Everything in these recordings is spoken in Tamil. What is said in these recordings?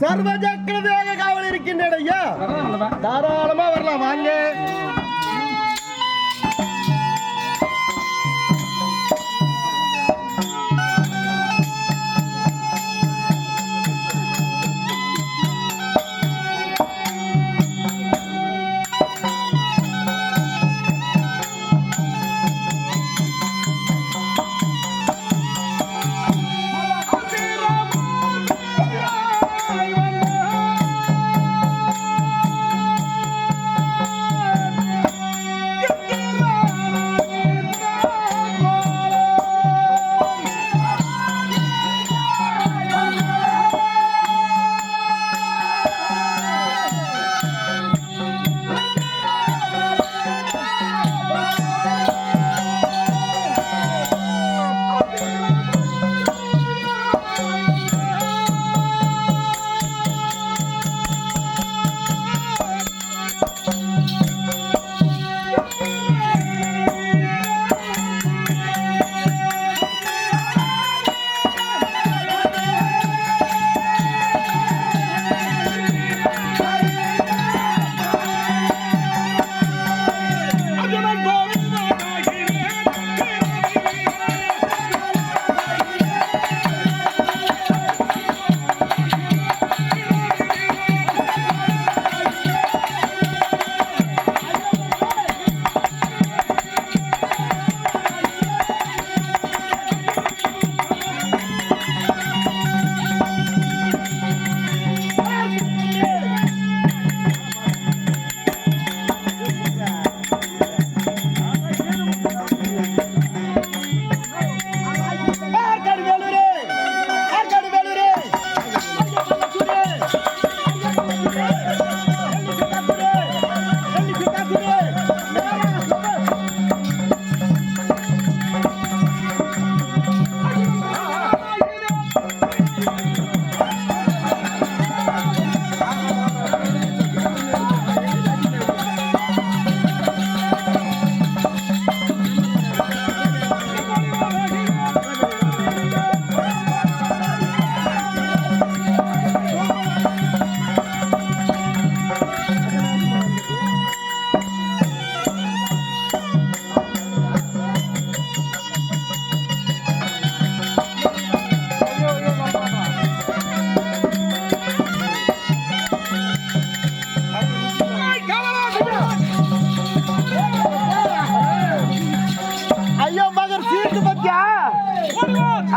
சர்வஜக்ர வேக காவல் இருக்கின்றன ஐயா. தாராளமா வரலாம் வாங்க.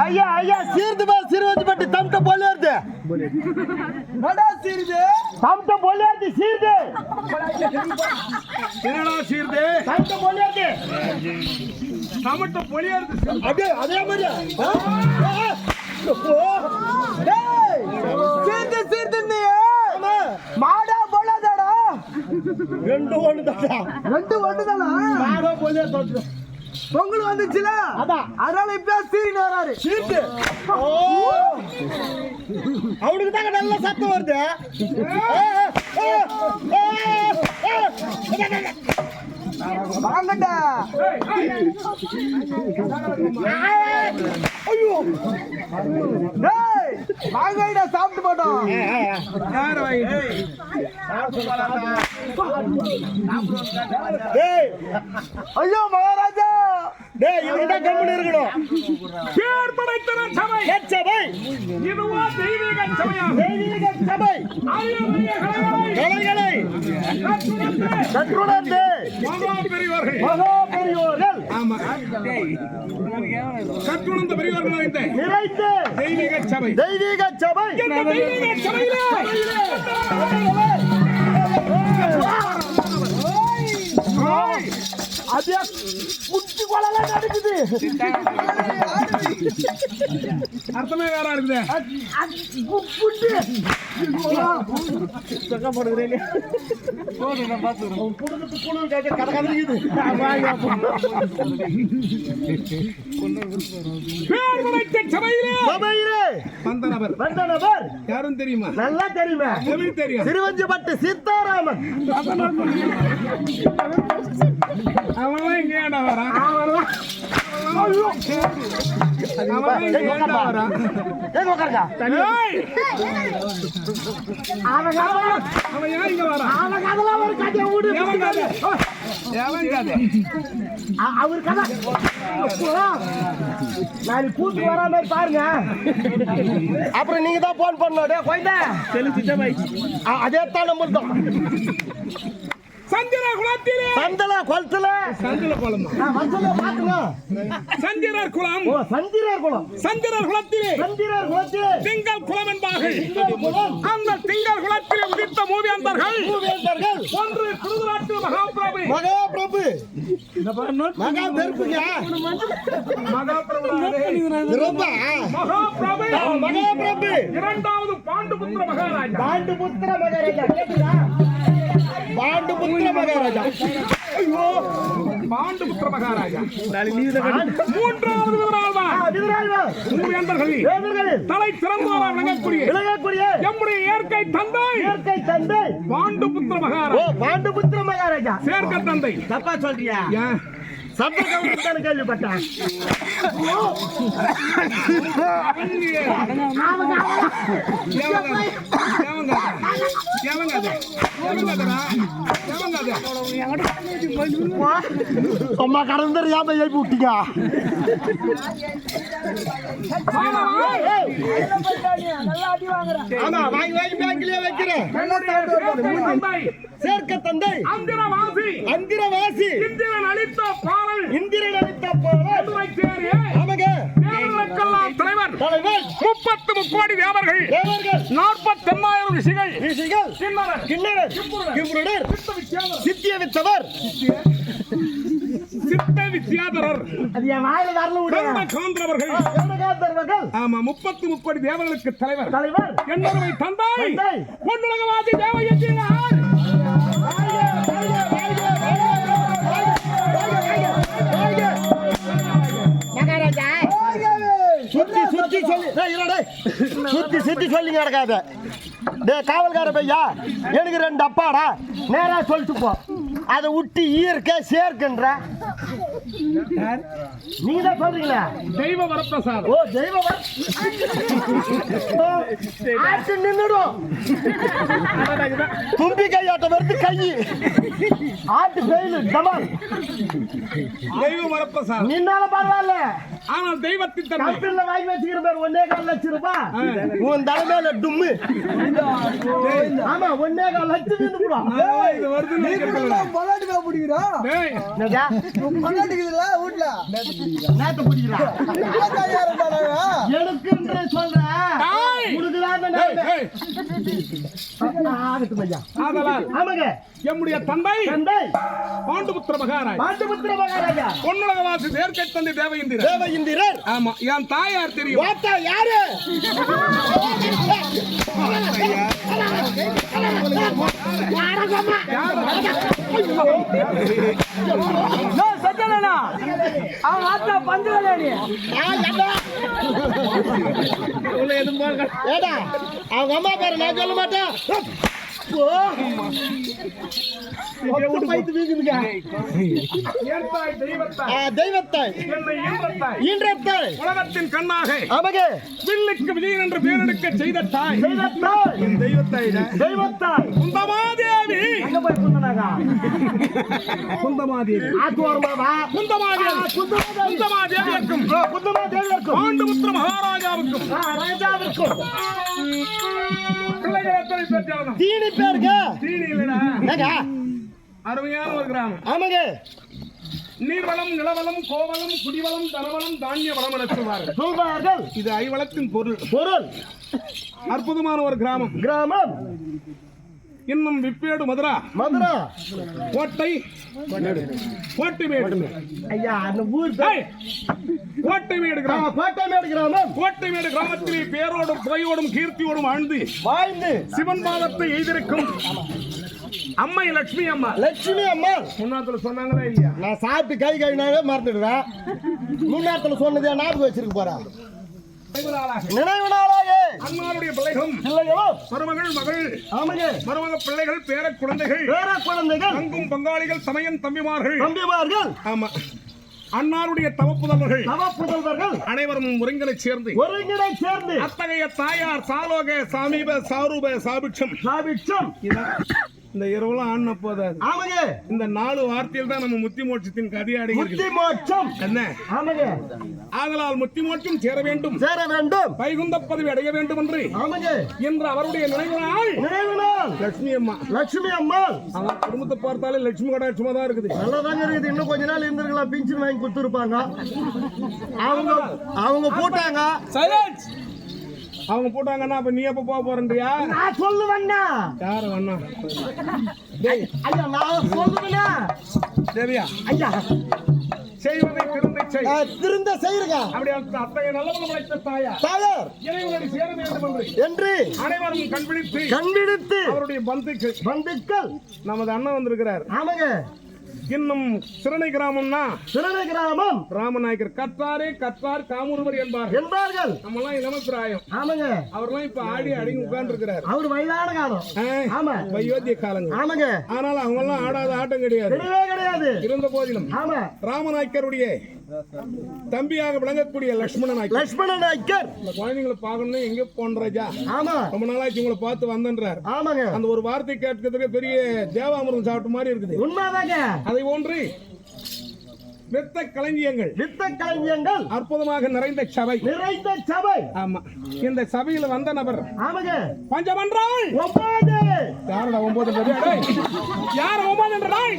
ஐயா ஐயா சீர்து பா சிறுவஞ்சு பட்டு தம்ட்ட போலியர்து நட சீர்து தம்ட்ட போலியர்து சீர்து என்னடா சீர்து தம்ட்ட போலியர்து தம்ட்ட போலியர்து அப்படியே அதே மாதிரி டேய் சீர்து சீர்து நீ மாடா போலாதடா ரெண்டு ஒண்ணுதானா மாடா போலியர்து பொங்கல் வந்துச்சுல அதனால இப்ப சீரின் வராரு சீட்டு அவனுக்கு தாங்க நல்ல சத்தம் வருது வாங்கடா ஐயோ டேய் வாங்கடா சாப்பிட்டு போட்டோம் யார் வாங்கி டேய் ஐயோ மகாராஜா டேய் இவன்டா கம்முனு இருக்கணும் பேர் படைத்தன சபை சபை இதுவா தெய்வீக சபையா தெய்வீக சபை கலைகளை கற்றுணர்ந்து மகா பெரியவர்கள் ஆமா கற்றுணர்ந்த பெரியவர்கள் நிறைந்து தெய்வீக சபை இந்த தெய்வீக சபையிலே அதே குட்டி கொலல நடக்குது அர்த்தமே வேற இருக்குது குட்டி சக போடுறேனே போடு நான் பாத்துறேன் புடுறது புடு கட கதறிக்குது வாயா பேர்மலைத்த சபையிலே நபர் யாரும் தெரியுமா? நல்லா தெரியுமே. எப்படி தெரியும்? திருவஞ்சிப்பட்டு சீதாராமன். அவன் இங்க ஏண்டா வரான்? கூட்டு வரா மாதிரி பாருங்க. அப்புறம் நீங்க தான் போன் பண்ணோம். அதே தான் நம்பர் தான். சந்திர குலத்திலே சந்தல குளத்துல சந்திர குளம் சந்திரர் குலம். ஓ சந்திரர் குலம். சந்திரர் குலத்திலே சந்திரர் குலத்திலே திங்கள் குலம் என்பார்கள். அந்த திங்கள் குலத்திலே உதித்த மூவேந்தர்கள் ஒன்று குருநாட்டு மகாபிரபு. மகாபிரபு மகாபிரபுங்க. மகாபிரபு இரண்டாவது பாண்டுபுத்திர மகாராஜா. பாண்டுபுத்திர மகாராஜா கேக்குதா? பாண்டுபுத்திர மகாராஜா. ஐயோ பாண்டுபுத்திர மகாராஜா. மூன்றாவது விதரால்வார். மூவேந்தர்கள் தலை சிறந்தவராக விளங்கக்கூடிய எம்முடைய இயற்கை தந்தை பாண்டுபுத்திர மகாராஜா. பாண்டுபுத்திர மகாராஜா சேர்க்க தந்தை. தப்பா சொல்றியா? சப்த கவுண்டர் கேள்விப்பட்டேன். அம்மா கடந்து தெரியாம எழுப்பி விட்டீங்க. ஆமா வாங்கி வாங்கி பேங்க்லயே வைக்கிறேன். சேர்க்க தந்தை அந்திரவாசி இந்திரன் அளித்த பாடல் ஆமாங்க. தலைவர் 30 கோடி தேவர்கள் 48,000 ரிஷிகள் கிண்ணறர் கிம்புருடர் சித்திய வித்தவர் சித்த வித்யாதரர் அது என் வாயில வரல விடுங்க. காந்தரவர்கள் ஆமா 30 கோடி தேவர்களுக்கு தலைவர் என்னருமை தந்தை பொன்னுலகவாதி தேவயத்தினார். சுத்தி சொல்லி நடக்காத. காவல்கார பையா எனக்கு 2 அப்பாடா நேரா சொல்லிட்டு போ. அதை விட்டு ஈர்க்க சேர்க்கின்ற நீங்க தான் சொல்றீங்களா? தெய்வ வரப்பிரசாதம். ஓ தெய்வ ஆட்டு நின்னுடும். தும்பி கையாட்டம் வருது கை ஆட்டு வெயில் டமால். தெய்வ வரப்பிரசாதம் நின்னால பரவாயில்ல. ஆனால் தெய்வத்தின் கப்பில வாங்கி வச்சுக்கிற பேர் 1.25 லட்சம் ரூபாய் உன் தலைமையில டும்மு. ஆமா 1.25 லட்சம் எம்முடைய தந்தை பாண்டுபுத்திர மகாராஜா பொன்னுலகவாசி சேர்க்கை தந்தை தேவயிந்திரர். ஆமா என் தாயார் தெரியும். யாரு சத்தனா அவன் ஆத்தா பஞ்சவலேடி அவங்க அம்மா பேரு நான் சொல்ல மாட்டேன். உலகத்தின் கண்ணாக வில்லுக்கு விஜயன் என்று பெயரெடுக்க செய்த தாய் குந்தமாதேவி. குந்தமாதேவிக்கும் பாண்டுபுத்திர மகாராஜாவுக்கும் தீனி பேருங்க. அருமையான ஒரு கிராமம். ஆமாங்க. நீர்வளம் நிலவளம் கோவளம் குடிவளம் தனவளம் தானிய வளம் என சொல்வார்கள். இது ஐவளத்தின் பொருள். அற்புதமான ஒரு கிராமம். இன்னும் விப்பேடு மதுரா கோட்டைமேடு ஐயா அந்த ஊர் கோட்டைமேடு கிராமத்திலே பேரோடும் புகையோடும் கீர்த்தியோடும் வாழ்ந்து சிவன் பாதத்தை எய்திருக்கும் அம்மை லட்சுமி அம்மா. முன்னாத்துல சொன்னாங்களா இல்லையா? நான் சாப்பிட்டு கை கழுவினாவே மறந்துடுவேன். முன்னாத்துல சொன்னதே ஞாபகம் வச்சிருக்க போறேன். நினைவு நாளாக அன்னாருடைய பிள்ளைகளும் மருமகள் மகள் ஆமாங்க மருமக பிள்ளைகள் பேர குழந்தைகள் தங்கும் பங்காளிகள் சமயம் தம்பிமார்கள் ஆமா அன்னாருடைய தவப்புதல்வர்கள் அனைவரும் ஒருங்கிணை சேர்ந்து அத்தகைய தாயார் சாலோக சாமீப சாரூப சாபிட்சம் இந்த இரவுலாம் ஆன போதாது இந்த 4 வார்த்தையில் தான் நம்ம முத்தி மோட்சத்தின் கதையாடி என்ன ஆதலால் முத்தி மோட்சம் சேர வேண்டும் வைகுந்த பதவி அடைய வேண்டும் என்று அவருடைய நினைவு லட்சுமி அம்மா அவங்க குடும்பத்தை பார்த்தாலே லட்சுமி கடாட்சமா தான் இருக்குது நல்லதாங்க இருக்குது இன்னும் கொஞ்ச நாள் இருந்திருக்கலாம் பிஞ்சு வாங்கி கொடுத்துருப்பாங்க அவங்க போட்டாங்க அவங்க போட்டாங்கன்னா அப்ப நீ எப்ப போக போறன்றியா நான் சொல்லுவேன்னா யாரு வண்ணா ஐயா நான் சொல்லுவேனா தேவியா ஐயா செய்வதை திருந்த செய்யுங்க அப்படி அத்தகைய நல்லவன் படைத்த தாயார் இறைவனடி சேர வேண்டும் என்று அனைவரும் கண்பிடித்து அவருடைய பந்துக்கள் நமது அண்ணன் வந்திருக்கிறார் ஆமாங்க இன்னும் சிரணை கிராமம் ராமநாயக்கர் கற்றார் காமூர்வர் என்பார்கள் நம்மெல்லாம் இளமப்பிராயம் ஆமாங்க அவர்லாம் இப்ப ஆடி அடங்கி உட்கார்ந்து இருக்கிறார் அவர் வயதான காலம் ஆமா வயோத்திய காலங்கள் ஆமாங்க ஆனால் அவங்க எல்லாம் ஆடாத ஆட்டம் கிடையாது இருந்த போதிலும் ராமநாயக்கருடைய தம்பியாக விளங்கக்கூடிய லட்சுமண நாயக்கர் இந்த குழந்தைங்களை பார்க்கணும்னு எங்க போன்றாஜா ரொம்ப நாளாச்சு உங்களை பார்த்து வந்தன்றார் அந்த ஒரு வார்த்தை கேட்கிறதுக்கு பெரிய தேவாமிர்தம் சாப்பிட்ட மாதிரி இருக்குது உண்மைதாங்க அதை ஒன்று வித்த களஞ்சியங்கள் அற்புதமாக நிறைந்த சபை ஆமா இந்த சபையில வந்த நபர் பஞ்சமன்றாள் யாரோட 9 யார் 9 என்றாய்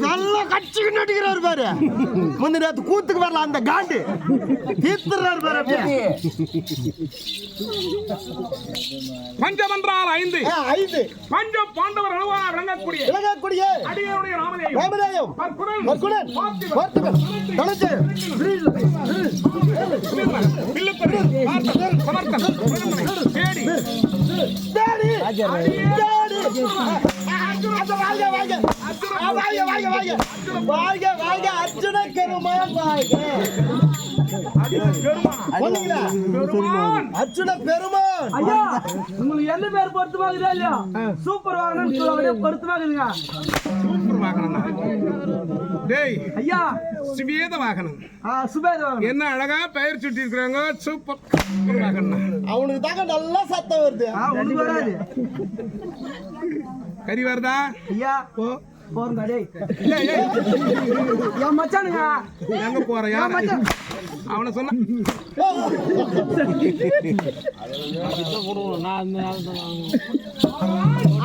நல்ல கட்சிக்கு நடிக்கிறார் பாரு முந்தின நேரத்து கூத்துக்கு வரல அந்த காண்டு தீர்த்துறாரு பாரு பஞ்சமன்றால் 5 பஞ்சம் பாண்டவர் அணுவாக விளங்கக்கூடிய அடியனுடைய ராமநேயம் பற்குடன் பார்த்திபன் தனஞ்சயன் சமர்த்தன் தேடி அர்ஜுன பெருமான் ஐயா உங்களுக்கு எந்த பேர் பொருத்தமாகுதா இல்லையா சூப்பர் வாகனம் பொருத்தமாகுதுங்க சூப்பர் வாகனம் டேய் ஐயா சுபேத வாகனம் என்ன அழகா பெயர் சுட்டி இருக்காங்க சூப்பர் வாகனம் அவனுக்கு தாங்க நல்லா சத்தம் வருது ஒண்ணு வராது கறி வருதா ஐயா போ போறங்க டேய் ஏன் மச்சானுங்க எங்க போற யார் அவன சொன்னா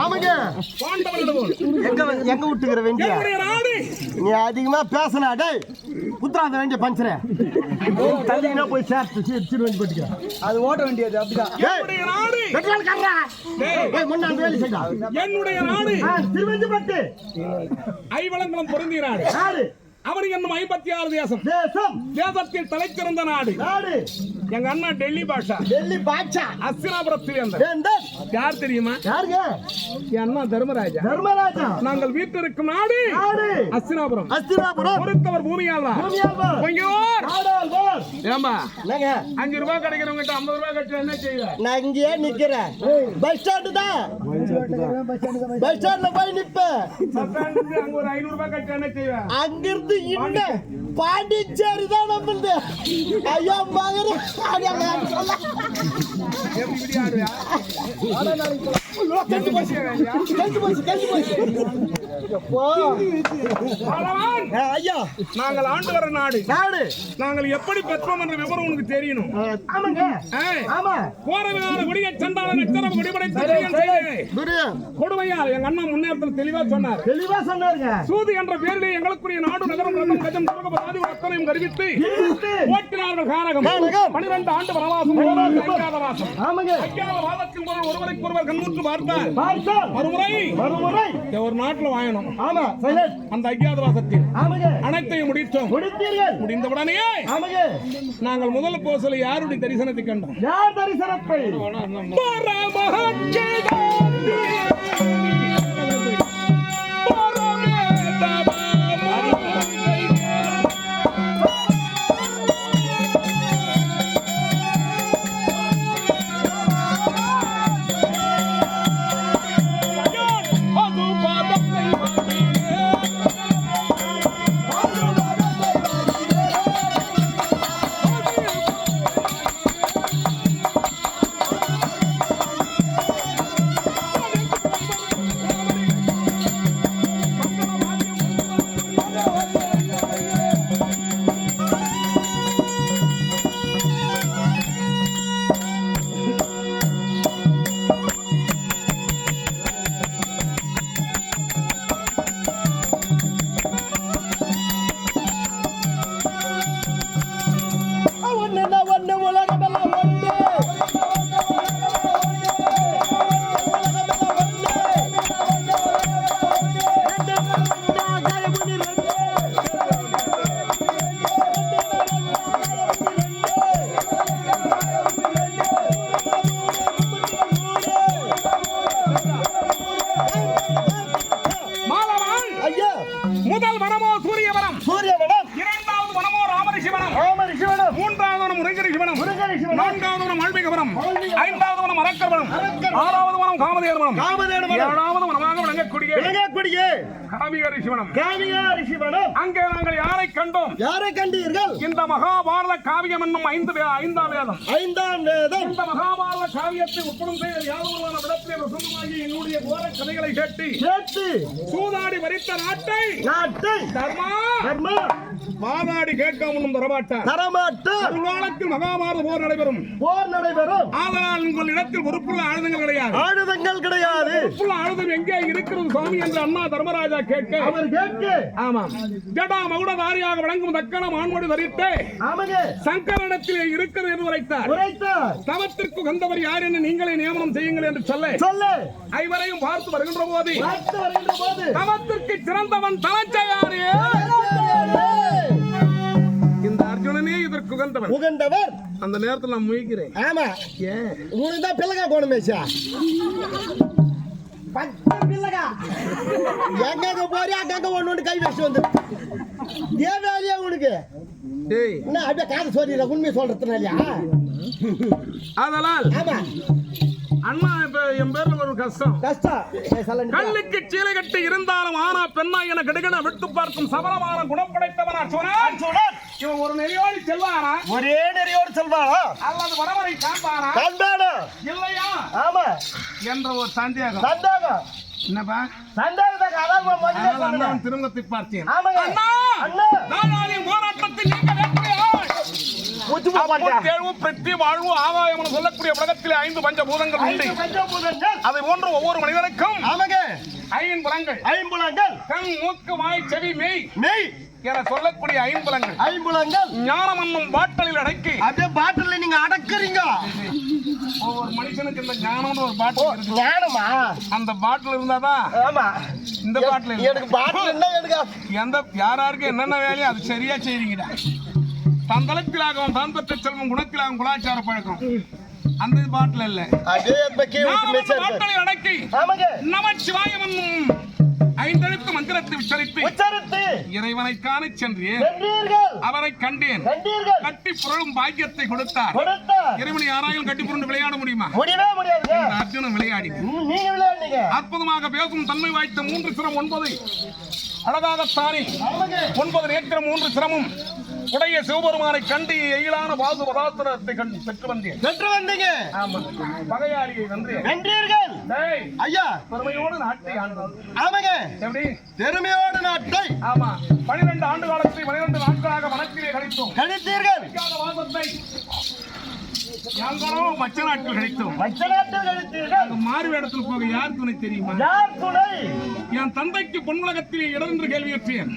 ஆமாங்க எங்க விட்டுக்கிற வேண்டிய நீ அதிகமா பேசனா டேய் குத்ராத வேண்டிய பஞ்சரே தள்ளினா போய் சேர்த்து வந்து போட்டுக்க அது ஓட்ட வேண்டியது அப்படிதான் பெட்ரோல் கர்றா டேய் முன்ன அந்த வேலை செய்டா என்னுடைய நாடு திருவஞ்சிபட்டு ஐவளங்குளம் பொருந்திய நாடு அவர் என்னும் 56 தேசத்தில் தலைச்சிறந்த நாடு எங்க அண்ணா டெல்லி பாஷா அஸ்தினாபுரத்தில் யார் தெரியுமா என் அண்ணா தர்மராஜா நாங்கள் வீட்டில் இருக்கும் நாடு அஸ்தினாபுரம் பொறுத்தவர் பூமியாளா ஏமா 5 ரூபாய் கிடைக்கிறவங்க 50 ரூபாய் கட்டி என்ன செய்வேன் நான் இங்கேயே நிக்கிறேன் பஸ் ஸ்டாண்டு தான் பஸ் ஸ்டாண்ட்ல போய் நிப்பேன் அங்க ஒரு 500 ரூபாய் கட்டி என்ன செய்வேன் அங்கிருந்து இன்ன பாண்டிச்சேரி தான் நம்மளுது ஐயோ மகனே நாங்கள் ஆண்டு வர நாடு நாங்கள் எப்படி பெற்றோம் என்ற விவரம் உனக்கு தெரியணும் கொடுமையால் எங்க அண்ணா முன்னேற்றத்தில் தெளிவா சொன்னார் சூது என்ற பேரிலே எங்களுக்குரிய நாடு நகரம் ரத்தம் கஜம் அத்தனையும் கருவித்து ஓட்டினார்கள் காரகம் 12 ஆண்டு வாதத்தின் பொருள் ஒருவருக்கு ஒருவர் கண்முற்று பார்த்தார் மறுமுறை ஒரு நாட்டில் வாயணும் அந்த அஜ்ஞாதவாசத்தில் அனைத்தையும் முடித்தோம் முடிந்தவுடனே நாங்கள் முதல் போசல யாருடைய தரிசனத்தை கண்டோம் யார் தரிசனத்தை ஆறாவது மனம் காமதேனு மனம். காமதேனு மனம். ஏழாவது மனமாக விளங்கக்கூடிய காமிக ரிஷி மனம். அங்கே நாங்கள் யாரை கண்டோம்? யாரை கண்டீர்கள்? இந்த மகாபாரத காவியம் என்னும் ஐந்தாம் வேதம். இந்த மகாபாரத காவியத்தை உட்படும் செய்த யாதவரான விடத்திலே வசந்தமாகி என்னுடைய கோர கதைகளை கேட்டு சூதாடி வரித்த நாட்டை தர்மா வாதாடி கேட்க முன்னும் தரமாட்டார். வருங்காலத்தில் மகாபாரத போர் நடைபெறும். ஆதலால் உங்கள் இடத்தில் பொறுப்புள்ள ஆயுதங்கள் கிடையாது. பொறுப்புள்ள ஆயுதம் எங்கே இருக்கிறது சுவாமி என்று அண்ணா தர்மராஜா கேட்க ஆமாம் ஜடா மகுடதாரியாக விளங்கும் தக்கணம் ஆண்மொழி தரித்து சங்கரனிடத்திலே இருக்கிறது என்று உரைத்தார். தவத்திற்கு வந்தவர் யார் என்று நீங்களே நியமனம் செய்யுங்கள் என்று சொல்ல ஐவரையும் பார்த்து வருகின்ற போது தவத்திற்கு சிறந்தவன் தலஞ்சயாரே இந்த அர்ஜுனனே இதற்கு உகந்தவர். அந்த நேரத்தில் நான் முயக்கிறேன். ஆமா ஏன் உங்களுக்கு தான் பிள்ளைகா போனமேஷா எங்க போறியா அங்க ஒண்ணு கை வச்சு வந்து தேவையா உனக்கு என்ன அப்படியே காது சொல்லிடுற உண்மை சொல்றதுனாலயா? அதனால் அண்ணா இப்ப என் பேர்ல ஒரு கஷ்டம் கல்லுக்கு சீலை கட்டி இருந்தாலும் ஆனா பெண்ணா என கெடுகன விட்டு பார்க்கும் சபலமான குணம் படைத்தவனா சொன்னான். இவன் ஒரு நெறியோடு செல்வானா? ஒரே நெறியோடு செல்வானா? அல்லது வரவரை காண்பானா இல்லையா? ஆமா என்ற ஒரு சந்தேகம். என்னப்பா சந்தேகம்? திருமணத்தை பார்த்தேன். போராட்டத்தில் சொல்லக்கூடிய உலகத்திலே 5 பஞ்சபூதங்கள் உண்டு. அதை போன்ற ஒவ்வொரு மனிதனுக்கும் ஐம்புலங்கள் கண் மூக்கு வாய் செவி மெய் என சொல்லக்கூடிய ஐம்புலங்கள் ஞானம் என்னும் பாட்டலில் அடக்கி அதே பாட்டில் நீங்க அடக்குறீங்க. ஒவ்வொரு மனுஷனுக்கு இந்த ஞானம் ஒரு பாட்டில் ஞானமா அந்த பாட்டில் இருந்தாதான் இந்த பாட்டில் எனக்கு பாட்டில் என்ன எந்த யாராருக்கு என்னென்ன வேலையோ அது சரியா செய்றீங்கடா. தந்தளத்திலாகவும் தான் பெற்ற செல்வம் குணத்திலாகவும் குலாச்சார பழக்கம் அந்த பாட்டில் இல்ல பாட்டலை அடக்கி நமச்சிவாயம் என்னும் 5 எழுத்து மந்திரத்தை உச்சரித்து இறைவனை காண சென்று அவரை கண்டேன். கட்டி புரளும் பாக்கியத்தை கொடுத்தார். இறைவனை யாராயும் கட்டி புரண்டு விளையாட முடியுமா? அர்ஜுனன் விளையாடி அற்புதமாக பேசும் தன்மை வாய்த்த 3 சிரம் 9 அழகாகத்தானே 9 நேத்திரம் 3 சிரமும் உடைய சிவபெருமானை கண்டு எயிலான பாது பதார்த்தத்தை பெற்று வந்தீங்க. பகையாளியை வென்றீர்கள். ஐயா பெருமையோடு நாட்டை ஆண்டோம். ஆமாங்க எப்படி பெருமையோடு நாட்டை 12 ஆண்டு காலத்தை 12 நாட்களாக வனத்திலே கழித்தீர்கள். வாசத்தை மச்ச நாட்கள் கிடைத்தோம். மாறு வேடத்தில் போக யார் துணை தெரியுமா? என் தந்தைக்கு பொன்னுலகத்திலே இடம் என்று கேள்வியற்றேன்.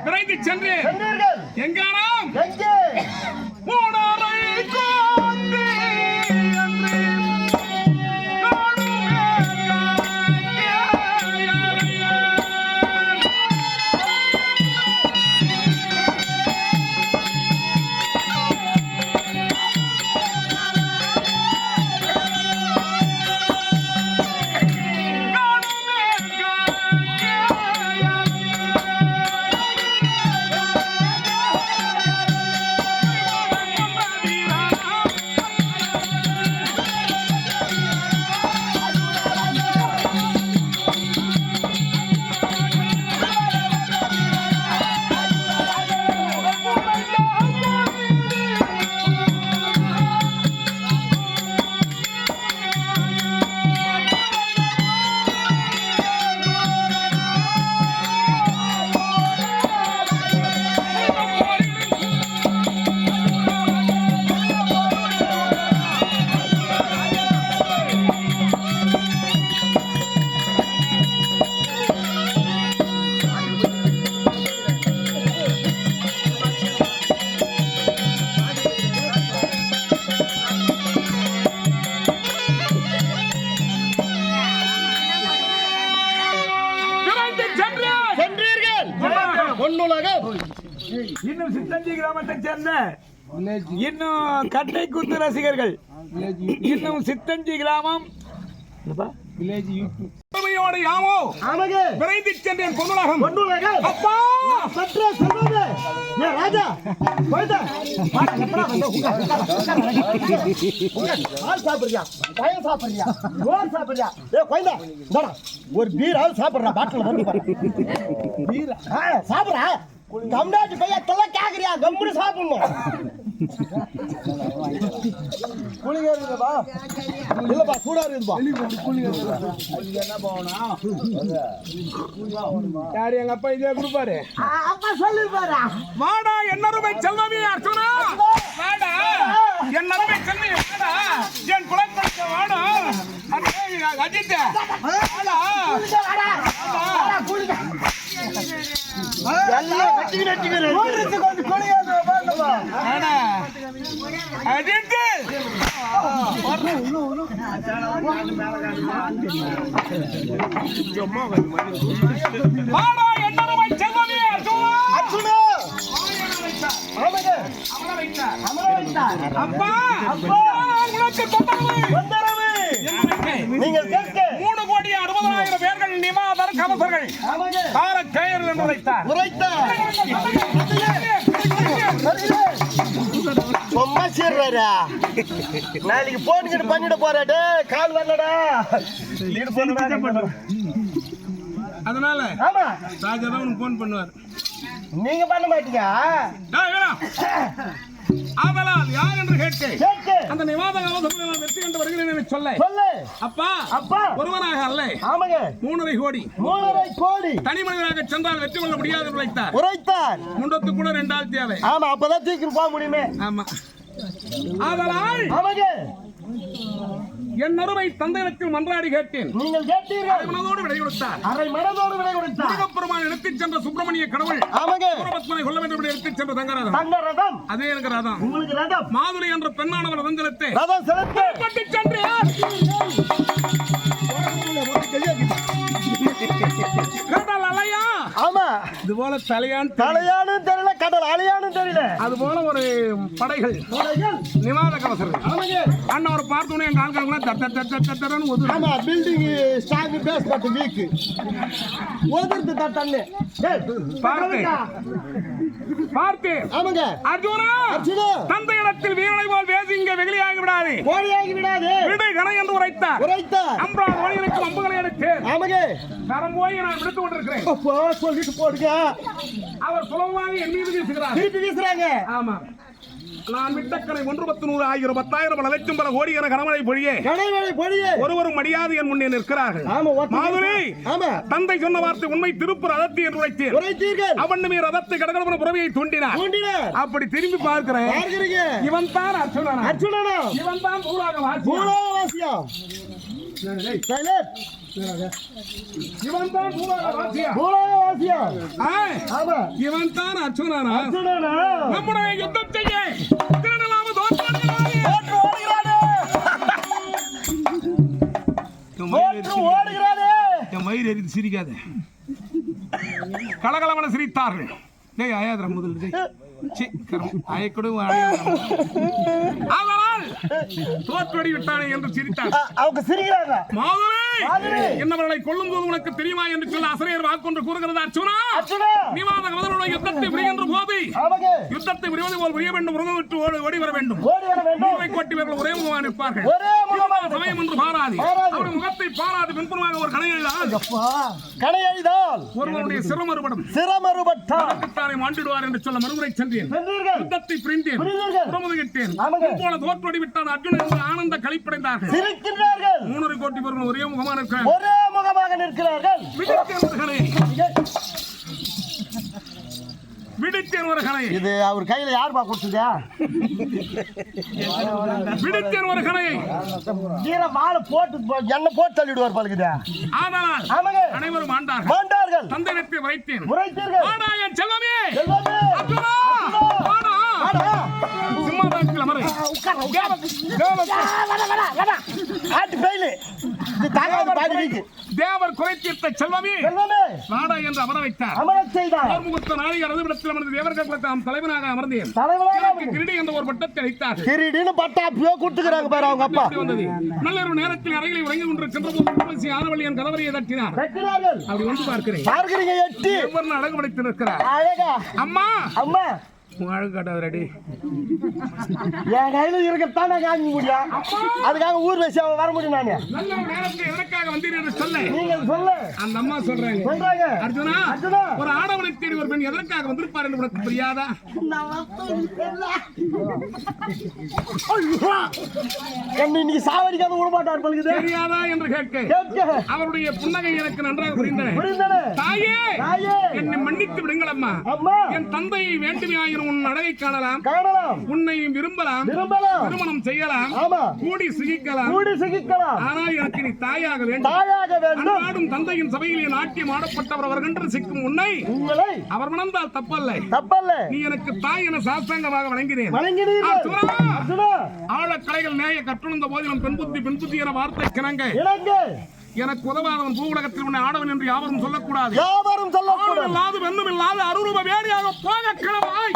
விரைந்து சென்றேன். எங்கானாம் இன்னும் சித்தஞ்சி கிராமத்தை சேர்ந்த இன்னும் கட்டை குத்து ரசிகர்கள் இன்னும் சித்தஞ்சி கிராமம் விரைந்து சென்றேன். அப்பா சற்றே சொல்வது ராஜா போய்தா சாப்பிடுறியா பயம் சாப்பிடுறியா ரோல் சாப்பிடுறியா கோயந்தா இந்தாடா ஒரு பீராவது சாப்பிடுறா பாட்டில் வந்து பீரா சாப்பிடுறா கம்டாட்டி பையத்தெல்லாம் கேக்குறியா கம்முன்னு சாப்பிடணும் குளிங்க இருக்குதுப்பா இல்லப்பா சூடா இருக்குதுப்பா யாரு எங்க அப்பா இதே கொடுப்பாரு அப்பா சொல்லு பாரு வாடா என்னருமை செல்வமே அர்ச்சனா வாடா என்னருமை செல்வி வாடா என் குலப்படிச்ச வாடா அஜித் வாடா குளிங்க எல்லாம் கட்டிக்கிட்டு நட்டிக்கிறேன் கொஞ்சம் குளிங்க வாடா அஜித் வாடா என்னருமை செல்வமே அர்ச்சனா அப்பா உனக்கு தொந்தரவு நீங்கள் கேட்க 3,60,000 பேர்கள் நிமாதர் கவசர்கள் கார பெயர் என்று உரைத்தார் சும்மா சேர்றாரா நாளைக்கு போன் கிட்ட பண்ணிட போறாடே கால் வரலடா அதனால ஆமா ராஜா தான் உனக்கு போன் பண்ணுவார் நீங்க பண்ண மாட்டீங்க ஆதலால் யார் என்று கேட்க கேட்க அந்த நிவாத கவசங்களை நான் வெற்றி கண்டு வருகிறேன் என்று சொல்லு அப்பா அப்பா ஒருவனாக அல்ல ஆமாங்க 3,5 கோடி தனி மனிதனாக சென்றால் வெற்றி கொள்ள முடியாது என்று உரைத்தார் முண்டத்துக்குள்ள 2 ஆள் தேவை ஆமா அப்பதான் சீக்கிரம் போக முடியுமே ஆமா ஆதலால் ஆமாங்க என் அருமை தந்தையிடத்தில் மன்றாடி கேட்டேன் நீங்கள் கேட்டீர்கள் மனதோடு விடை கொடுத்தார் அரை மனதோடு விடை கொடுத்தார் முருகப்பெருமான் எடுத்துச் சென்ற சுப்பிரமணிய கடவுள் ஆமாங்க சூரபத்மனை கொல்ல வேண்டும் என்று எடுத்துச் சென்ற தங்கரதம் அதே எனக்கு ரதம் உங்களுக்கு ரதம் மாதுளை என்ற பெண்ணானவர் ரதம் செலுத்து ரதம் செலுத்து கொண்டு சென்று கடல் அலையா ஆமா இது போல தலையானும் தெரியல கடல் அலையானும் தெரியல அது போல ஒரு படைகள் நிவாத கவசர்கள் ஆமாங்க அண்ணன் பார்த்தோன்னே எங்க ஆள்காரங்களாம் ஒதுரு ஆமா building strong base but weak ஒதுர்ந்து தட்டன்னு பார்த்து ஆமாங்க அர்ஜுனா தந்தையிடத்தில் வீரனை போல் பேசி இங்க வெகுளியாகி விடாதே விடை கணை என்று உரைத்தார் அம்பாள் வழிகளுக்கு அம்புகளை எடுத்து ஆமாங்க தரம் போய் நான் விடுத்து கொண்டிருக்கிறேன் சொல்லிட்டு போடுங்க அவர் சுலபமாக என் மீது வீசுகிறார் திருப்பி வீசுறாங்க ஆமா நான் விட்டக்கனை 1,100,000 10,000 பல லட்சம் பல கோடி என கனமழை பொழியே ஒருவரும் மடியாது என் முன்னே நிற்கிறார்கள் மாதுரி தந்தை சொன்ன வார்த்தை உண்மை திருப்பு ரதத்தை என்று உரைத்தேன் அவன் மீது ரதத்தை கடகடபுர புறவியை தூண்டினார் அப்படி திரும்பி பார்க்கிறேன் இவன் தான் அர்ச்சுனனா இவன் தான் பூலாகவாசியா இவன் தான் பூலாகவாசியா இவன் தான் அர்ச்சுனனா நம்முடைய யுத்தம் செய்ய சிரிக்காத கலகலவன சிரித்தார்கள் முதல் தோற்றடி விட்டானே என்று சிரித்தார் அவங்க சிரிக்கிறாங்க என்னவர்களை கொல்லும் போது உனக்கு தெரியுமா என்று சொல்ல அசரையர் வாக்கொன்று கூறுகிறது அர்ச்சுனா நிவாத கவசனுடைய யுத்தத்தை விடுகின்ற போது யுத்தத்தை விடுவது போல் விட வேண்டும் முருகன் விட்டு ஓடி வர வேண்டும் கோட்டி வீரர்கள் ஒரே முகமாக நிற்பார்கள் சமயம் என்று பாராது அவருடைய முகத்தை பாராது பின்புறமாக ஒரு கணையெழுதால் ஒருவருடைய சிரமறுபட்டாரை மாண்டிடுவார் என்று சொல்ல மறுமுறை சென்றேன் யுத்தத்தை பிரிந்தேன் புறமுதுகிட்டேன் போல தோற்றோடி விட்டான் அர்ஜுனன் ஆனந்த களிப்படைந்தார்கள் 300 கோடி பேர்கள் ஒரே முகமாக நிற்கிறார்கள் விடுத்தேன் ஒரு கணையை இது அவர் கையில யார் பா கொடுத்ததா விடுத்தேன் ஒரு கணையை வீர மாலை போட்டு என்ன போட்டு தள்ளிடுவார் பல்குதா ஆனால் அனைவரும் ஆண்டார்கள் தந்தையத்தை வைத்தேன் ஆனா என் செல்வமே சிம்மாதானத்தில் அமரை தேவர் குறைத்தீர்த்த செல்வமே நாடா என்று அமர வைத்தார் முகூர்த்த நாளிகை அரசுவிடத்தில் அமர்ந்து தேவர்கள் தலைவனாக அமர்ந்தேன் கிரீடி என்ற ஒரு பட்டத்தை அளித்தார் நல்லொரு நேரத்தில் அறைகளை உறங்கி கொண்டு சென்றபோது ஆனவள்ளி என் கதவரையை தட்டினார் அப்படி வந்து பார்க்கிறேன் அழகு படைத்து நிற்கிறார் அம்மா ரெடி என் கையில இருக்கத்தான் நான் காமிக்க முடியும். அதுக்காக ஊர் வச்சு அவன் வர முடியும். நானு நல்ல நேரத்தில் எதற்காக வந்தீர்கள் என்று சொல்ல. நீங்க சொல்ல. அந்த அம்மா சொல்றாங்க. அர்ஜுனா, ஒரு ஆடவனை தேடி ஒரு பெண் எதற்காக வந்திருப்பார் என்று உனக்கு புரியாதா? இன்னைக்கு சாவடிக்காத விட மாட்டார் பல்குது. தெரியாதா என்று கேட்க அவருடைய புன்னகை எனக்கு நன்றாக புரிந்தன. தாயே, என்னை மன்னித்து விடுங்கள் அம்மா. என் தந்தையை வேண்டுமையாயிரும் உன் அழகை காணலாம், உன்னை விரும்பலாம், திருமணம் செய்யலாம், கூடி சிகிக்கலாம். ஆனால் எனக்கு நீ தாயாக வேண்டும். அன்றாடும் தந்தையின் சபையிலே நாட்டியம் ஆடப்பட்டவர் அவர் என்று சிக்கும் உன்னை அவர் மணந்தால் தப்பல்ல. நீ எனக்கு தாய் என சாஸ்தாங்கமாக வழங்கினேன். ஆழக்கலைகள் நேய கற்றுணர்ந்த போதிலும் பெண் புத்தி என வார்த்தை கிணங்க எனக்கு உதவாதவன் பூவுலகத்தில் உன்னை ஆடவன் என்று யாவரும் சொல்லக்கூடாது. இல்லாது வெண்ணும் இல்லாது அருரூப வேடியாக போக கிடவாய்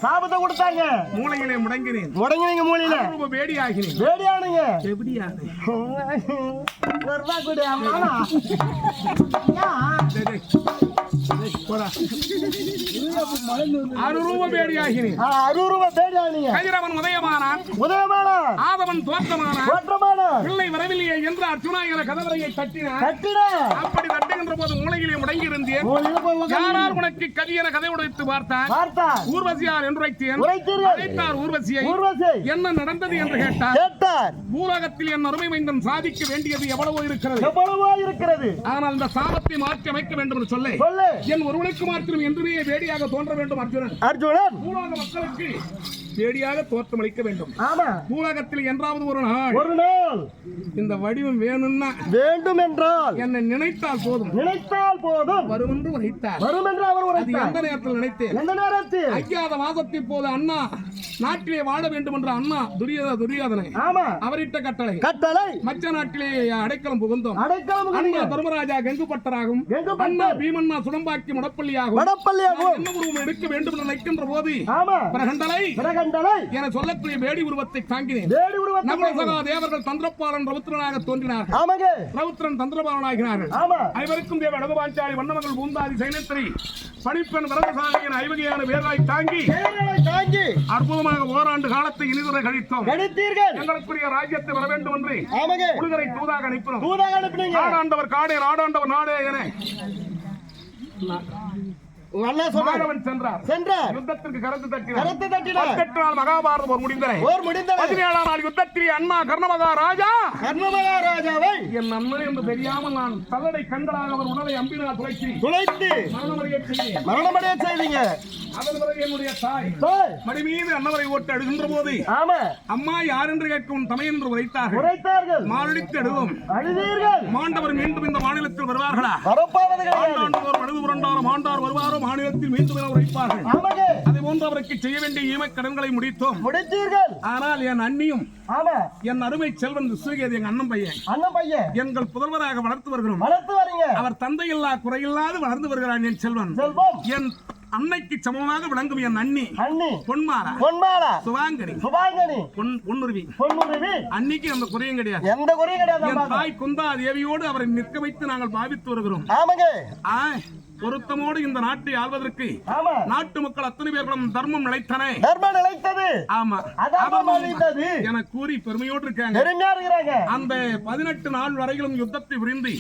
சாபத்தை கொடுத்தாங்க. மூளையிலே முடங்கினேன். மூளையில அருரூப வேடியாகினேன். அருரூப வேடியாகினேன். கதிரவன் உதயமானான். ஆதவன் தோற்றமானான். பிள்ளை வரவில்லையே என்று அர்ஜுனா என கதவரையை தட்டினார். அப்படி தட்டுகின்ற போது மூளையிலே முடங்கி இருந்தேன். யாரால் உனக்கு கதி என கதை உடைத்து பார்த்தார். ஊர்வசியார் என்று அழைத்தார். ஊர்வசியை என்ன நடந்தது என்று கேட்டார். பூலோகத்தில் என் அருமை மைந்தன் சாதிக்க வேண்டியது எவ்வளவோ இருக்கிறது. ஆனால் இந்த சாபத்தை மாற்றி அமைக்க வேண்டும் என்று சொல்ல என் ஒருவனுக்கு மாத்திரம் என்றுமே வேடியாக தோன்ற வேண்டும். அர்ஜுனன் பூலோக மக்களுக்கு வேடியாக தோற்றமளிக்க வேண்டும். பூலோகத்தில் என்றாவது ஒரு நாள் இந்த வடிவம் வேண்டும் என்றால் என்னை நினைத்தால் போதும். வரும் என்று உரைத்தார். அது எந்த நேரத்தில் நினைத்தேன்? அஞ்ஞாத வாசத்தின் போது அண்ணா நாட்டிலே வாழ வேண்டும் என்ற அண்ணா துரியோதனை அவரிட்ட கட்டளை மச்ச நாட்டிலே அடைக்கலம் புகுந்தோம். அண்ணா தர்மராஜா கங்குபட்டராகும், அண்ணா பீமண்ணா சுடம்பாக்கி முடப்பள்ளியாகும் என்ன உருவம் எடுக்க வேண்டும் என்று நினைக்கின்ற போது பிரகண்டலை என சொல்லக்கூடிய வேடி உருவத்தை தாங்கினேன். நம்ம சகா தேவர்கள் தந்திரபாலன் ரவுத்திரனாக தோன்றினார்கள். ரவுத்திரன் தந்திரபாலனாகினார்கள். ஐவருக்கும் தேவ அழகுபாஞ்சாலி வண்ணமகள் பூந்தாதி சைனத்திரி பணிப்பெண் வரதசாலியின் ஐவகையான வேராய் தாங்கி அற்புதமாக ஓராண்டு காலத்தை இனிதுரை கழித்தோம். எங்களுக்குரிய ராஜ்யத்தை வர வேண்டும் என்று உலகரை தூதாக அனுப்பினோம். நாடாண்டவர் காடே நாடாண்டவர் நாடே என சென்றார். யுத்தத்திற்கு கருத்து தட்டினார். மகாபாரதம் ஒரு முடிந்தது. 17ஆம் நாள் யுத்தத்தில் அண்ணா கர்ணமகா ராஜாவை என் நண்பன் என்று தெரியாமல் நான் தகடை கண்களாக அவர் உணவை அம்பினால் துளைத்து மரணமடைய செய்தீங்க. அதன் பிறகு என்னுடைய தாய் மடி மீது அன்னவரை ஓட்டு அழுகின்ற போது அம்மா யார் என்று கேட்கும் தமை என்று உரைத்தார்கள். மாரடித்து அழுதும் மாண்டவர் மீண்டும் இந்த மாநிலத்தில் வருவார்களா? அழுது புரண்டாரும் ஆண்டார் வருவாரோ மாநிலத்தில் மீண்டும் உரைப்பார்கள். அதை போன்று அவருக்கு செய்ய வேண்டிய ஈமக் கடன்களை முடித்தோம். ஆனால் என் அண்ணியும் என் அருமை செல்வன் விஸ்வகேதி எங்க அண்ணன் பையன் எங்கள் புதல்வராக வளர்த்து வருகிறோம். அவர் தந்தையில்லா குறையில்லாது வளர்ந்து வருகிறான். என் செல்வன் என் அன்னைக்கு சமமாக விளங்கும் என் அண்ணி பொன்மாலா சுவாங்கனி பொன்னுருவி அன்னைக்கு அந்த குறையும் கிடையாது. என் தாய் குந்தா தேவியோடு அவரை நிற்க வைத்து நாங்கள் பாவித்து வருகிறோம். பொருத்தமோடு இந்த நாட்டை ஆள்வதற்கு நாட்டு மக்கள் அத்தனை பேர்களும் தர்மம் நிலைத்தது. ஆமா என கூறி பெருமையோடு இருக்காங்க. அந்த 18 நாள் வரையிலும் யுத்தத்தை புரிந்து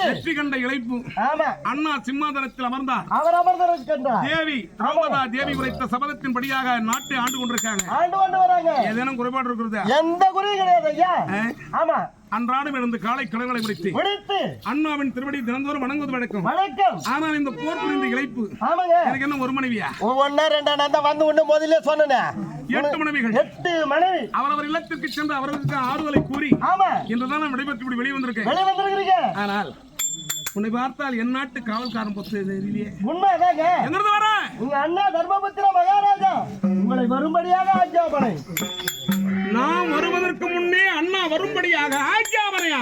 வெற்றி கண்ட இழைப்பு அண்ணா சிம்மாதனத்தில் அமர்ந்தார். தேவி தேவி உரைத்த சபதத்தின் படியாக நாட்டை ஆண்டு கொண்டிருக்காங்க. ஏதேனும் குறைபாடு இருக்கிறது? எந்த குறையும் கிடையாது. அன்றாடம் இருந்து காலை கடன்களை முடித்து அண்ணாவின் திருவடி தினந்தோறும் வணங்குவது வழக்கம். ஆனால் இந்த போர் புரிந்த இழைப்பு எனக்கு என்ன ஒரு மனைவியா? முதல்ல சொன்னேன் 8 மனைவிகள். 8 மனைவி அவரவர் இல்லத்திற்கு சென்று அவர்களுக்கு ஆறுதலை கூறி இன்றுதான் நான் விடைபெற்று இப்படி வெளிவந்திருக்கேன். ஆனால் உன்னை பார்த்தால் என் நாட்டு காவல்காரன் உண்மைதாங்க. எங்கிருந்து வர உங்க அண்ணா தர்மபுத்திர மகாராஜா உங்களை வரும்படியாக ஆஜ்ஞாபனை. நாம் வருவதற்கு முன்னே அண்ணா வரும்படியாக ஆஜ்ஞாபனையா?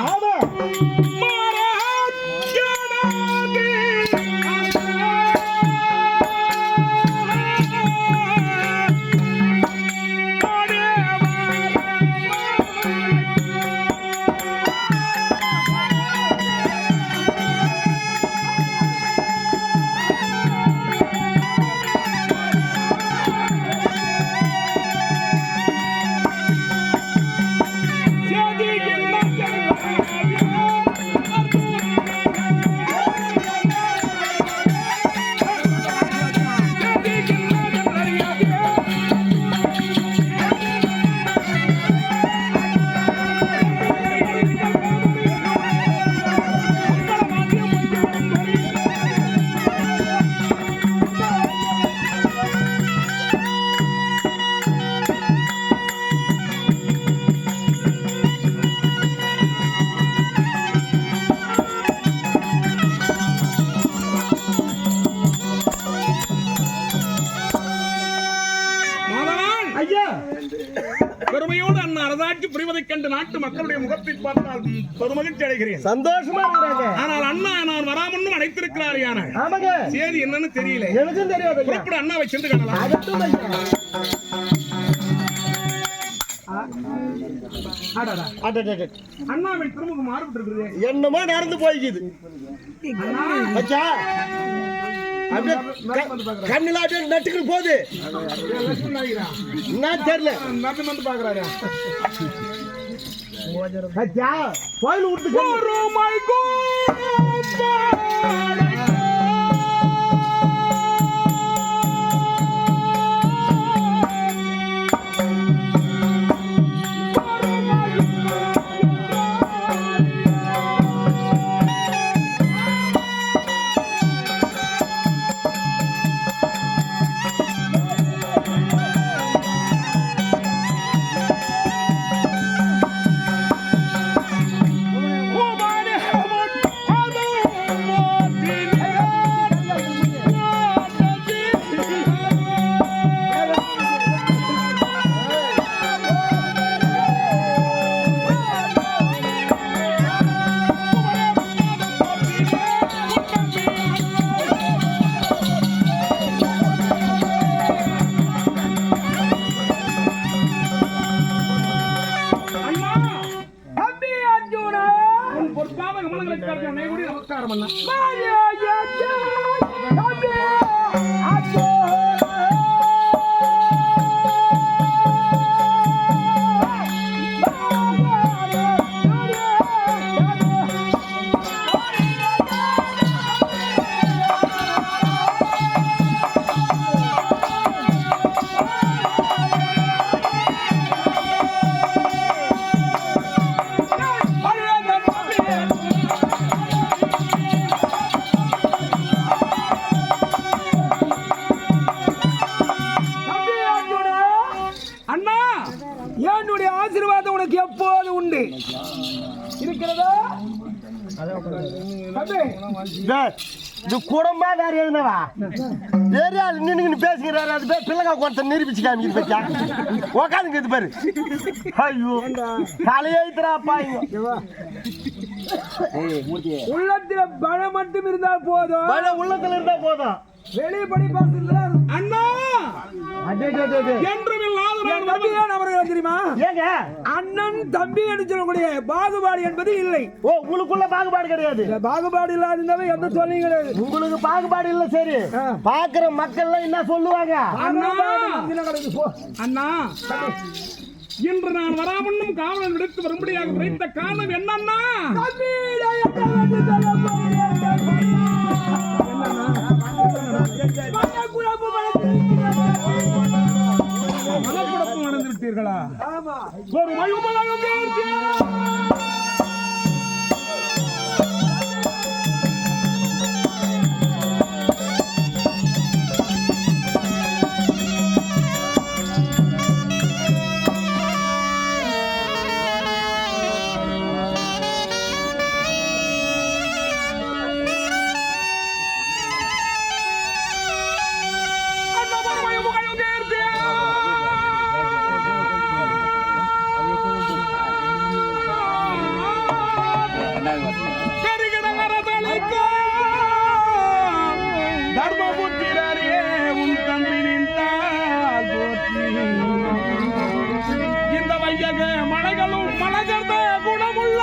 புரிவதைக் கண்டு நாட்டு மக்களுடைய முகத்தை பார்த்தால் பெருமகிழ்ச்சி அடைகிறேன். சந்தோஷமா இருக்கிறாங்க. ஆனால் அண்ணா நான் வராமன்னு அழைத்திருக்கிறார். யானை ஆமாங்க, சேதி என்னன்னு தெரியல. எனக்கும் தெரியாது. புறப்பட அண்ணாவை சென்று காணலாம். அண்ணாவை திரும்ப மாறுபட்டு இருக்குது. என்னமோ நடந்து போய்க்குது. கண்ணில் அப்படியே நட்டுக்கு போகுது. என்ன தெரியல. வந்து பாக்குறாரு. கோயில் விட்டு நமஸ்காரம் அண்ணா. எப்போது உண்டு இருக்கிறதா? இது குடும்பா வேற எதுனவா ஏரியா நின்று பேசுகிறாரு. அது பேர் பிள்ளைங்க கொஞ்சம் நிரூபிச்சு காமிக்கிது பத்தியா உக்காந்துங்க. இது பேரு ஐயோ தலையெழுத்துறாப்பா. உள்ளத்துல பலம் மட்டும் இருந்தால் போதும். பலம் உள்ளத்துல இருந்தா போதும். வெளியே படி பாசத்துல அண்ணா தெரியுமா? ஏங்க அண்ணன் தம்பி என்று சொல்லக்கூடிய பாகுபாடு என்பது இல்லை. ஓ, உங்களுக்குள்ள பாகுபாடு கிடையாது. பாகுபாடு இல்லாத எந்த சொல்லியும் கிடையாது. உங்களுக்கு பாகுபாடு இல்ல. சரி, பாக்குற மக்கள் என்ன சொல்லுவாங்க? அண்ணா இன்று நான் வராமன்னும் காவலன் விடுத்து வரும்படியாக உரைத்த காரணம் என்னன்னா, மனக்குழப்பம் நடந்திருப்பீர்களா? ஒரு மயுமலம் இந்த வையக மலைகளும் மலகர்ந்த குணமுள்ள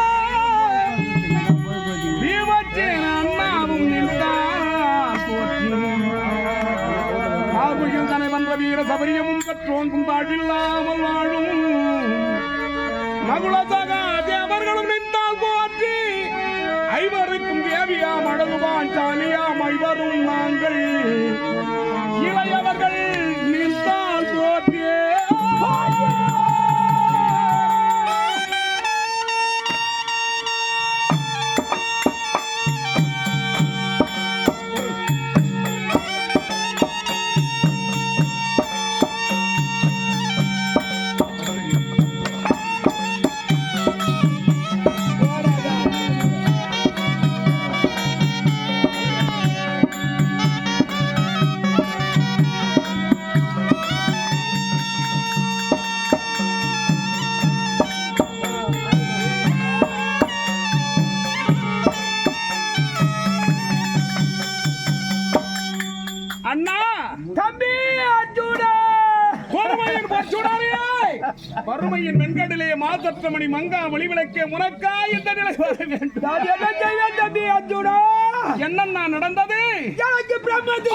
அண்ணாவும் ஆகுயில் தனை வந்த வீர சபரியமும் பெற்றோங்கும் தாழில்லாமல் வாழும் மகுளசகா தேவர்களும் நின்றால் போற்றி ஐவருக்கும் தேவியாம் அழகுவான் சாலியாம் ஐவரும் நாங்கள் இளையவர்கள் நின்றால் போற்றியே. அண்ணா தம்பி அர்ஜுனா பொறுமையின் பொற்சுடரே வறுமையின் வெண்கடலே மாசற்ற மணி மங்கா மொழிவிளக்கே முனக்கா இந்த நிலை வர வேண்டும். நான் என்ன செய்வேன் தம்பி அர்ஜுனா? என்னன்னா நடந்தது? எனக்கு பிரம்மதி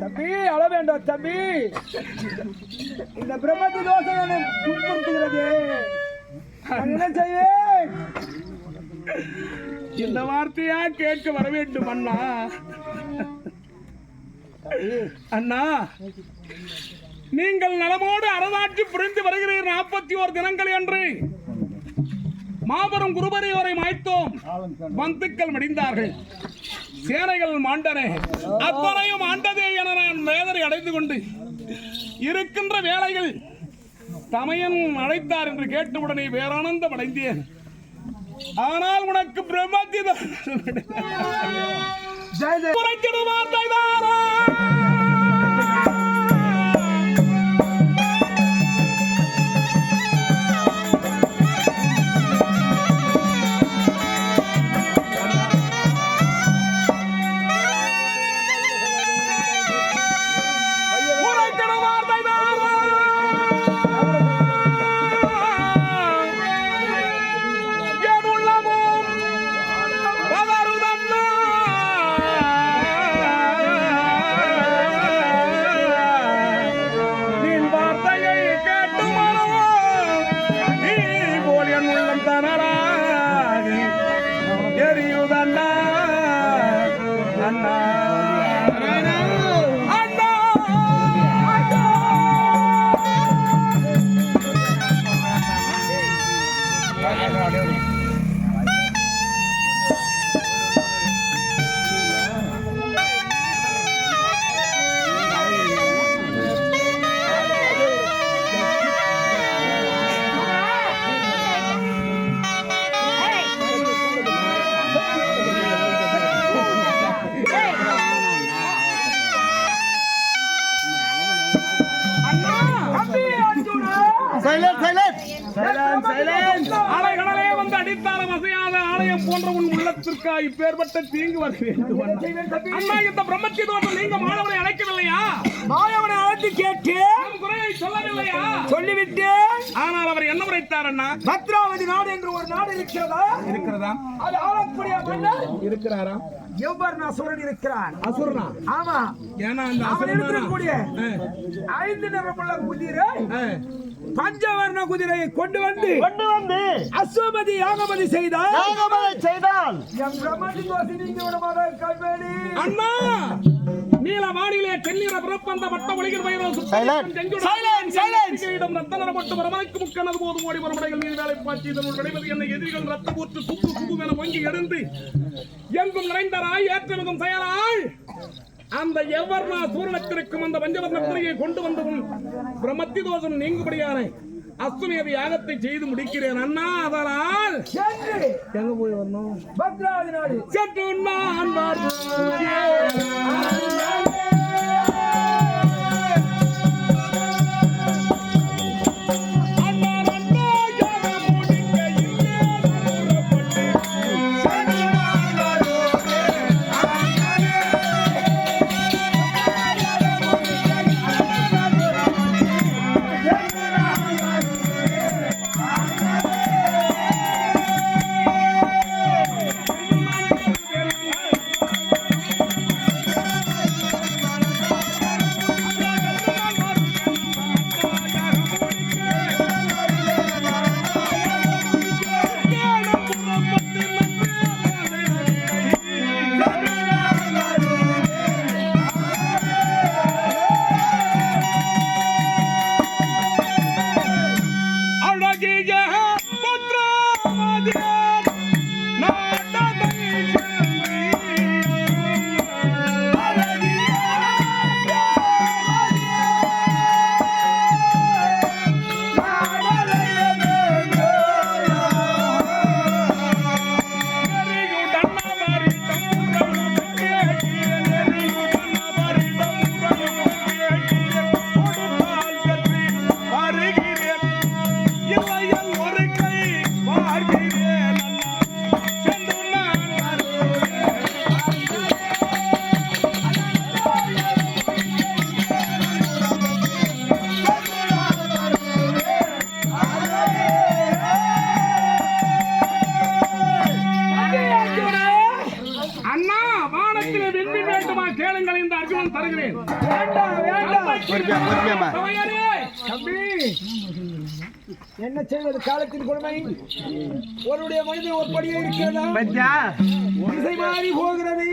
தம்பி அழ வேண்டாம் தம்பி. இந்த பிரம்மதி தோசை என்னை துன்புறுத்துகிறது. நான் என்ன செய்வேன்? இந்த வார்த்தையா கேட்க வர வேண்டும் அண்ணா. அண்ணா நீங்கள் நலமோடு அரசாட்சி புரிந்து வருகிறீர்கள். 41 தினங்கள் என்று மாபெரும் குருபரியோரை மாய்த்தோம். பந்துக்கள் மடிந்தார்கள், சேனைகள் மாண்டன. அத்தனையும் ஆண்டதே என நான் வேதனை அடைந்து கொண்டு இருக்கின்ற வேலைகள் தமையன் அழைத்தார் என்று கேட்டவுடனே பேரானந்தம் அடைந்தேன். ஆனால் உனக்கு பிரம்மத்தி வார்த்தைதாரா அலைகளே வந்து அடித்தாலும் அசையாத ஆலயம் போன்ற உன் உள்ளத்திற்கு இப்பேற்பட்ட தீங்கு வர வேண்டும். அண்ணா இந்த பிரம்மத்தி தோட்டம் நீங்க மாணவனை அழைக்கவில்லையா? மாயவனை அழைத்து கேட்டு குறையை சொல்லவில்லையா? சொல்லிவிட்டு ஆனால் அவர் என்ன உரைத்தார் அண்ணா? பத்ராவதி நாடு என்று ஒரு நாடு இருக்கிறதா? அது ஆளக்கூடிய மன்னர் இருக்கிறாரா? யவர்ணாசுரன் இருக்கிறான். அசுரனா? ஆமா. ஏன்னா அந்த அவன் இருக்கக்கூடிய 5 நிறமுள்ள குதிரை பஞ்சவர்ண குதிரையை கொண்டு வந்து அஸ்வமதி யாகமதி செய்தால் என் பிரம்மதி தோசி நீங்க விடமாக கல்வேலி. அண்ணா நீலவானிலே தென்னிற பிறப்பந்த வட்ட ஒளிகள் ரத்தன பட்டு வரமனைக்கு முக்கனது போதும் ஓடி வரமடைகள் மீது வேலை பாய்ச்சி இதனுள் விளைவது என்ன எதிரிகள் ரத்த போட்டு சுப்பு சுப்பு என பொங்கி எழுந்து எங்கும் நிறைந்தராய் ஏற்றமிகும் செயலாய் அந்த எவர்ணா சூரணத்திற்கும் அந்த பஞ்சவர்ண குதிரையை கொண்டு வந்தவன் பிரம்மத்தி தோஷம் நீங்கும்படியான அஸ்வமேத யாகத்தை செய்து முடிக்கிறேன் அண்ணா. அதனால் எங்க போய் வரணும்? பத்ராவதி நாடு சற்று நான் என்னிடத்தில் வெற்றி வேண்டுமா கேளுங்கள், இந்த அர்ஜுனன் தருகிறேன். தம்பி, என்ன செய்வது? காலத்தின் கொடுமை. ஒருடைய மனிதன் ஒரு படியே இருக்கிறதா? திசை மாறி போகிறது.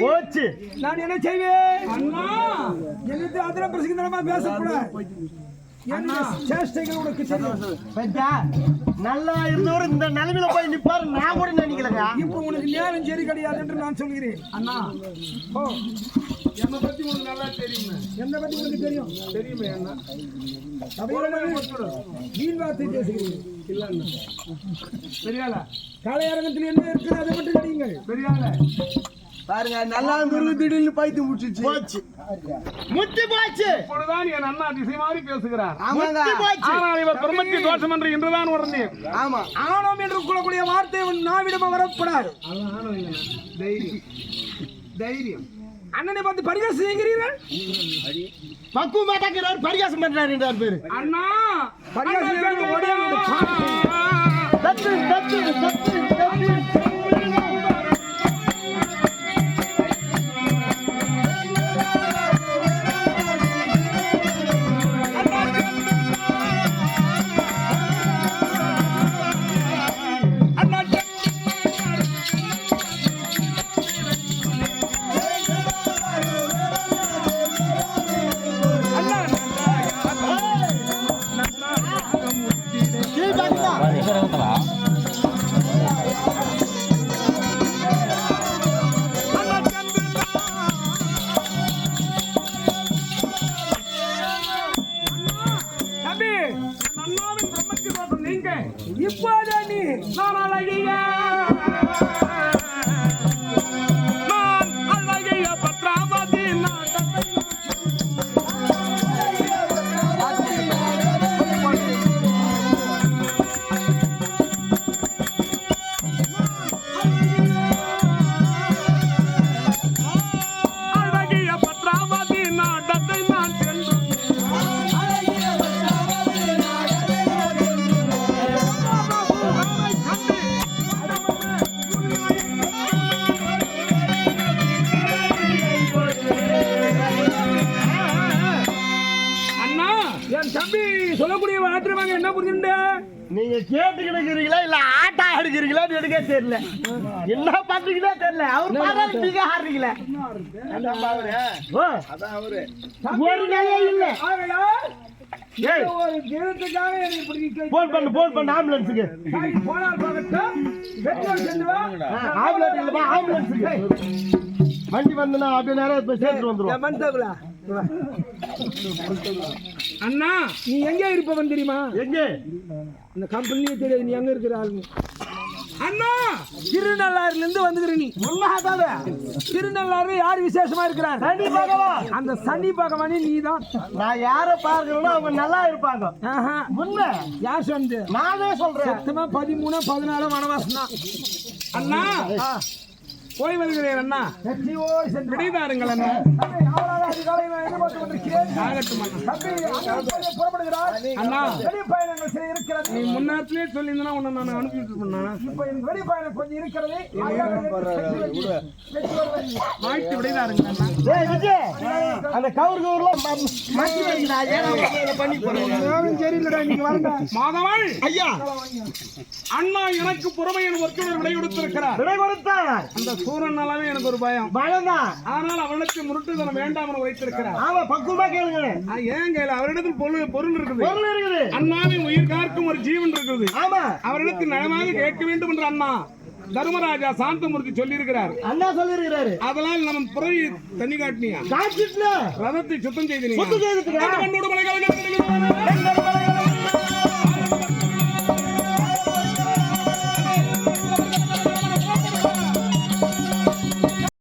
நான் என்ன செய்வேன்? அண்ணா, எனக்கு அதிர பிரசித்தமா பேசக்கூடாது. சேஷ்டைகள் உனக்கு நல்லா இருந்தவர் இந்த நிலைமையில போய் நிப்பாரு நான் கூட நினைக்கலங்க. இப்ப உனக்கு நேரம் சரி கிடையாது என்று நான் சொல்கிறேன். அண்ணா, என்னை பத்தி உனக்கு நல்லா தெரியுமே. என்னை பத்தி உனக்கு தெரியும்? தெரியுமே அண்ணா. வீண் வார்த்தை பேசுகிறீர்கள். இல்ல அண்ணா, பெரியாளா கலையரங்கத்தில் என்ன இருக்கிறது அதை மட்டும் கடியுங்கள். பெரியாளா பாருங்க, நல்லா இருந்தது திடீர்னு பைத்து முடிச்சு போச்சு. முத்தி போச்சு. இப்பொழுதுதான் என் அண்ணா திசை மாறி பேசுகிறார். ஆனால் இவர் பிரம்மத்தி தோஷம் என்று இன்றுதான் உணர்ந்தேன். ஆமா, ஆணவம் என்று கூறக்கூடிய வார்த்தை உன் நாவிடம் வரப்படாது. தைரியம், தைரியம். அண்ணனை பார்த்து பரிகாசம் செய்கிறீர்கள். பக்குவமா தாக்குறாரு, பரிகாசம் பண்றாரு என்றார் பேரு. அண்ணா, பரிகாசம் ஓடியாங்க. தத்து தத்து தத்து தத்து. இப்போதே நீ நான் அழகிய பத்ராவதி நாட்டத்தை நான் சென்று தம்பி சொல்லக்கூடிய வார்த்தை என்ன புரிஞ்சுட்ட? நீங்க கேட்டு கிடக்குறீங்களா இல்ல ஆட்டா எடுக்கிறீங்களா எடுக்க தெரியல. என்ன பண்றீங்களா தெரியல. அவர் பாரு நீங்க ஆடுறீங்களா? ஒரு நிலையே இல்ல. ஒரு ஜீவத்துக்காக எனக்கு பிடிக்க போன் பண்ணு ஆம்புலன்ஸுக்கு. போனால் பார்க்கட்டும். பெட்ரோல் சென்று வா. ஆம்புலன்ஸ் இல்லப்பா, ஆம்புலன்ஸுக்கு வண்டி வந்தனா அப்படியே நேரம் போய் சேர்த்து வந்துரும். மன்தகுலா அண்ணா, நீ எங்க இருப்பவன் தெரியுமா? எங்க? இந்த கம்பெனியே தெரியாது நீ எங்க இருக்கிற ஆளு. அண்ணா, திருநள்ளாறுல இருந்து வந்துக்கிற நீ. உண்மையாதாவே? திருநள்ளாறு யார் விசேஷமா இருக்கிறார்? சனி பகவான். அந்த சனி பகவானே நீதான். நான் யார பார்க்கறேனோ அவங்க நல்லா இருப்பாங்க. உண்மை. யார் சொன்னது? நானே சொல்றேன். சத்தமா 13 14 வனவாசம் தான். அண்ணா, போய் வருகிறேன் அண்ணா. விடைதாருங்கள் அண்ணா. நீ முன்னாத்திலே சொல்லியிருந்தா உன்னை நான் அனுப்பிட்டு வாழ்த்து விடைதாருங்கள் அண்ணா. அந்த கவுருக்கு சரியில்லடா, நீங்க வரங்க. மாதவன் ஐயா, அண்ணா எனக்கு பொறுமையின் ஒருத்தர் விடை கொடுத்திருக்கிறார். விடை கொடுத்தார். அந்த சூரனாலவே எனக்கு ஒரு பயம். பயம்தான். ஆனால் அவனுக்கு முருட்டுதனம் வேண்டாம் என வைத்திருக்கிறார். ஆமா, பக்குவமா கேளுங்க. ஏன் கேளு, அவரிடத்தில் பொருள் இருக்குது. பொருள் இருக்குது. அண்ணாவின் உயிர் காக்கும் ஒரு ஜீவன் இருக்குது. ஆமா, அவரிடத்தில் நயமாக கேட்க வேண்டும் என்று அண்ணா தர்மராஜா சாந்தமூர்த்தி சொல்லி இருக்கிறார். அண்ணா சொல்லி இருக்கிறாரு. அதனால் நம்ம புறவி தண்ணி காட்டினியா, காட்டிட்டு ரதத்தை சுத்தம் செய்து சுத்தம் செய்துட்டு